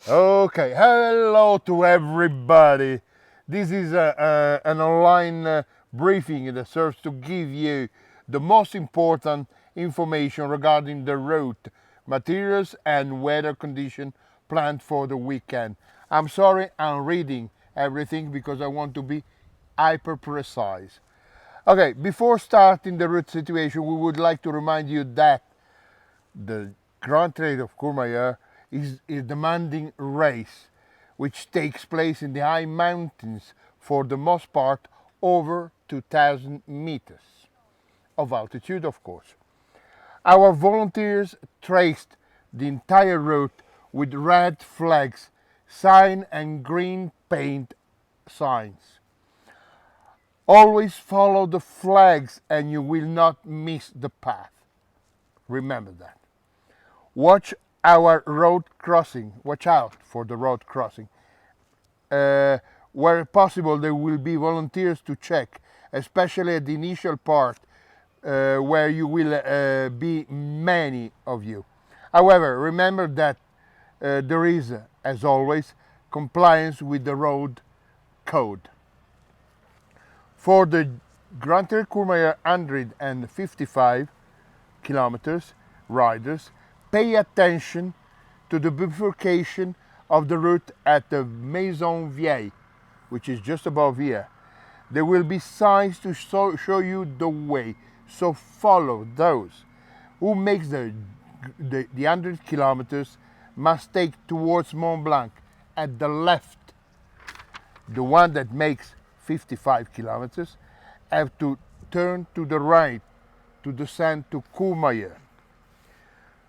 Okay, hello to everybody. This is an online briefing that serves to give you the most important information regarding the route, materials, and weather condition planned for the weekend. I'm sorry, I'm reading everything because I want to be hyper precise. Okay, before starting the route situation, we would like to remind you that the Grand Trail of Courmayeur is a demanding race which takes place in the high mountains, for the most part over 2,000 meters of altitude, of course. Our volunteers traced the entire route with red flags, sign and green paint signs. Always follow the flags and you will not miss the path. Remember that. Watch our road crossing. Watch out for the road crossing. Where possible, there will be volunteers to check, especially at the initial part where you will be many of you. However, remember that there is, as always, compliance with the road code. For the Grand Trail Courmayeur 155 kilometers, riders, pay attention to the bifurcation of the route at the Maison Vieille, which is just above here. There will be signs to show you the way, so follow those. Who makes the 100 kilometers must take towards Mont Blanc at the left. The one that makes 55 kilometers have to turn to the right to descend to Courmayeur.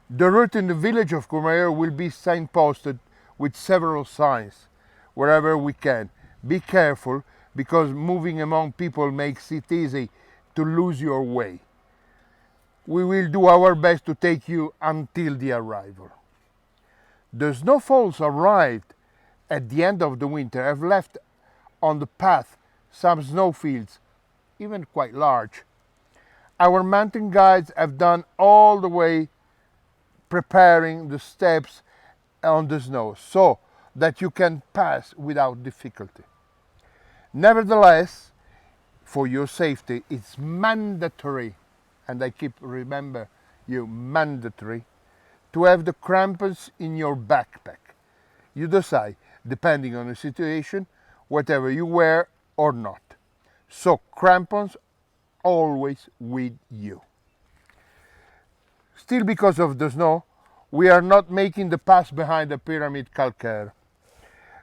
The route in the village of Courmayeur will be signposted with several signs wherever we can. Be careful because moving among people makes it easy to lose your way. We will do our best to take you until the arrival. The snowfalls arrived at the end of the winter have left on the path some snowfields, even quite large. Our mountain guides have done all the way preparing the steps on the snow so that you can pass without difficulty. Nevertheless, for your safety, it's mandatory, and I keep remember you mandatory, to have the crampons in your backpack. You decide, depending on the situation, whatever you wear or not. So crampons always with you. Still, because of the snow, we are not making the pass behind the Pyramid Calcaire.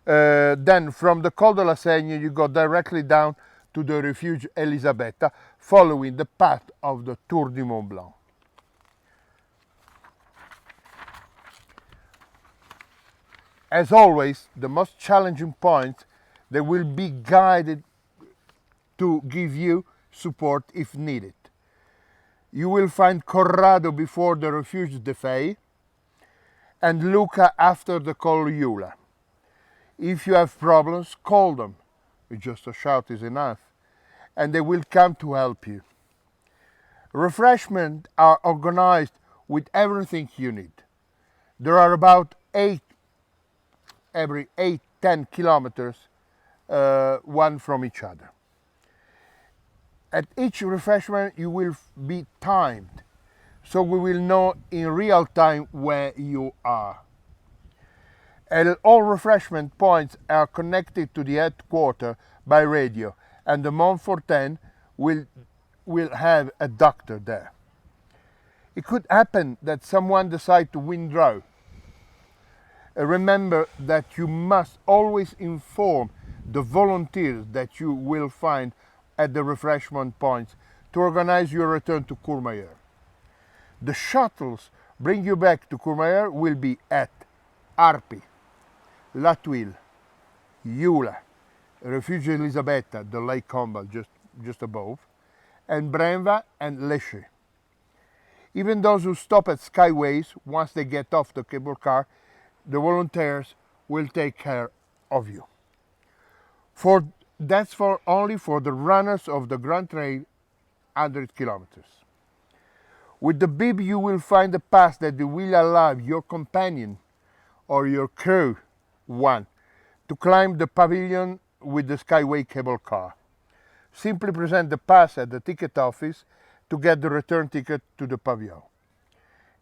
Then from the Col de la Seigne you go directly down to the Refuge Elisabetta, following the path of the Tour du Mont Blanc. As always, the most challenging points, they will be guided to give you support if needed. You will find Corrado before the Refuge de Fay and Luca after the Col Eula. If you have problems, call them. Just a shout is enough, and they will come to help you. Refreshments are organized with everything you need. There are about 8 every 8-10 kilometers, one from each other. At each refreshment you will be timed, so we will know in real time where you are. And all refreshment points are connected to the headquarters by radio, and the Montfortin will have a doctor there. It could happen that someone decides to withdraw. Remember that you must always inform the volunteers that you will find at the refreshment points to organize your return to Courmayeur. The shuttles bring you back to Courmayeur will be at Arpi, La Tuile, Eula, Refuge Elisabetta, the Lake Combat just above, and Brenva and Léchy. Even those who stop at Skyways, once they get off the cable car, the volunteers will take care of you. That's only for the runners of the Grand Trail 100 kilometers. With the bib you will find a pass that will allow your companion or your crew 1. To climb the pavilion with the Skyway cable car. Simply present the pass at the ticket office to get the return ticket to the pavilion.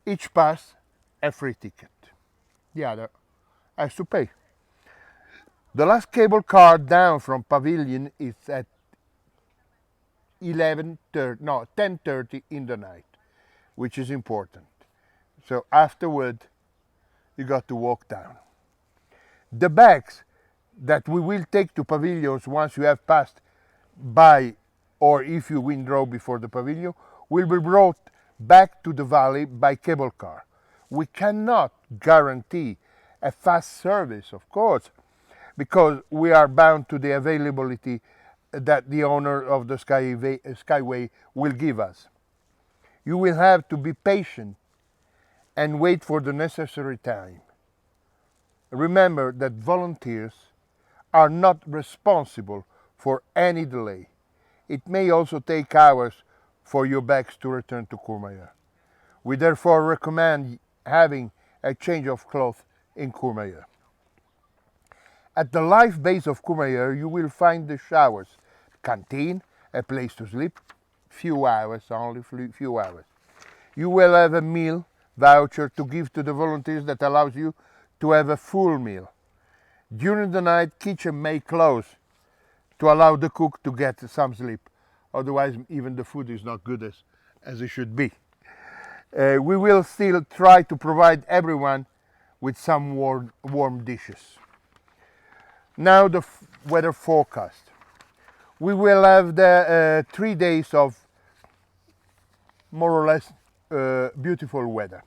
Each pass a free ticket. The other has to pay. The last cable car down from pavilion is at 10:30 in the night, which is important. So afterward, you got to walk down. The bags that we will take to pavilions once you have passed by, or if you withdraw before the pavilion, will be brought back to the valley by cable car. We cannot guarantee a fast service, of course, because we are bound to the availability that the owner of the Skyway will give us. You will have to be patient and wait for the necessary time. Remember that volunteers are not responsible for any delay. It may also take hours for your bags to return to Courmayeur. We therefore recommend having a change of clothes in Courmayeur. At the life base of Courmayeur, you will find the showers, canteen, a place to sleep, few hours, only few hours. You will have a meal voucher to give to the volunteers that allows you to have a full meal. During the night, kitchen may close to allow the cook to get some sleep. Otherwise, even the food is not good as it should be. We will still try to provide everyone with some warm dishes. Now the weather forecast. We will have the 3 days of more or less beautiful weather,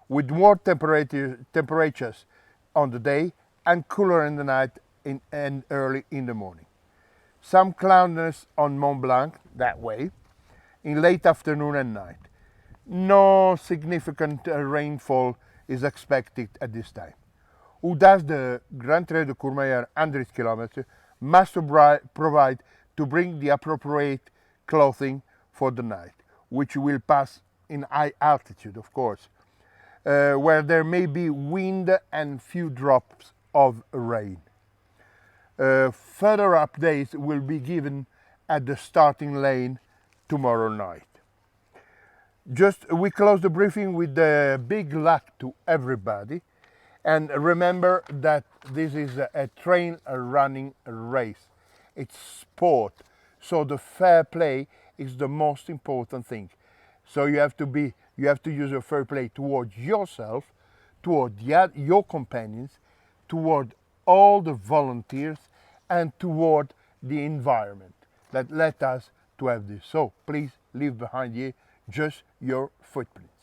with warm temperatures on the day and cooler in the night and early in the morning. Some cloudiness on Mont Blanc that way in late afternoon and night. No significant rainfall is expected at this time. Who does the Grand Trail de Courmayeur 100 km must provide to bring the appropriate clothing for the night, which will pass in high altitude, of course, where there may be wind and few drops of rain. Further updates will be given at the starting lane tomorrow night. We close the briefing with the big luck to everybody, and remember that this is a trail running race. It's sport, so the fair play is the most important thing. So you have to use your fair play towards yourself, toward your companions, toward all the volunteers, and toward the environment that led us to have this. So please leave behind you just your footprints.